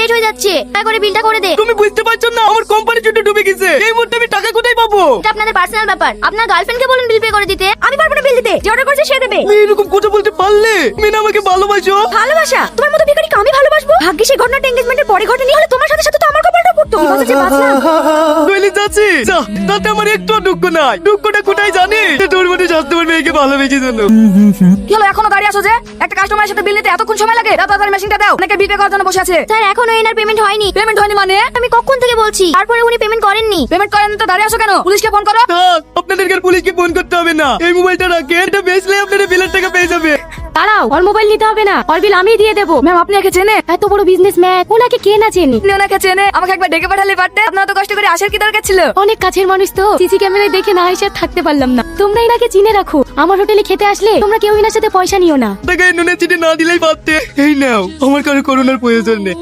Late হয়ে যাচ্ছে, দয়া করে বিলটা করে দে। তুমি বুঝতে পারছো না আমার কোম্পানি চুটে ডুবে গেছে, এই মুহূর্তে আমি টাকা কোথায় পাবো? এটা আপনাদের পার্সোনাল ব্যাপার, আপনার গার্লফ্রেন্ডকে বলুন বিল পে করে দিতে। আমি পারবো না বিল দিতে, যে অর্ডার করেছে সে দেবে। তুমি এরকম কথা বলতে পারলে? মিনা আমাকে ভালোবাসো? ভালোবাসা? তোমার মতো ভিখারিকে আমি ভালোবাসবো? ভাগ্যিস এই ঘটনাটা এনগেজমেন্টের পরে ঘটেনি, হলে তোমার সাথে সাথে তো আমার কপালটা পড়তো। কি কথা যে বাঁচলাম। কইলে যাচ্ছি যা, তাতে আমার একটু দুঃখ নাই। দুঃখটা কোথায় জানি? তোর মতো স্বাস্থ্যবান মেয়েকে ভালোবেসে জন্য। কি হলো, এখনো দাঁড়িয়ে আছো যে? একটা কাস্টমারের সাথে বিল নিতে এতক্ষণ সময় লাগে? দাও তাড়াতাড়ি মেশিনটা দাও, অনেকে বিল পে করার জন্য বসে আছে। স্যার এখনো এনার পেমেন্ট হয়নি। পেমেন্ট হয়নি মানে? আমি কখন থেকে বলছি, তারপরে উনি পেমেন্ট করেননি। পেমেন্ট করেন তো দাঁড়িয়ে আছো কেন? পুলিশকে ফোন করো। থাক, আপনাদেরকে আর পুলিশকে ফোন করতে হবে না। এই মোবাইলটা রাখেন, এটা বেচলে আপনারা বিলের টাকা পেয়ে যাবে। দাঁড়াও, ওর মোবাইল নিতে হবে না, ওর বিল আমি দিয়ে দেবো। ম্যাম আপনি একে চেনে? এত বড় বিজনেসম্যান, ওনাকে কে না চেনে? আপনি ওনাকে চেনে? আমাকে একবার ডেকে পাঠালে পারতে। আপনার তো কষ্ট করে আসার কি দরকার ছিল? অনেক কাছের মানুষ তো, সিসি ক্যামেরায় দেখে না এসে থাকতে পারলাম না। তোমরা এনাকে চিনে রাখো, আমার হোটেলে খেতে আসলে তোমরা কেউ এনার সাথে পয়সা নিও না। টাকা নুনের চিঠি না দিলেই পারতে। এই নাও, আমার কারো করোনার প্রয়োজন নেই।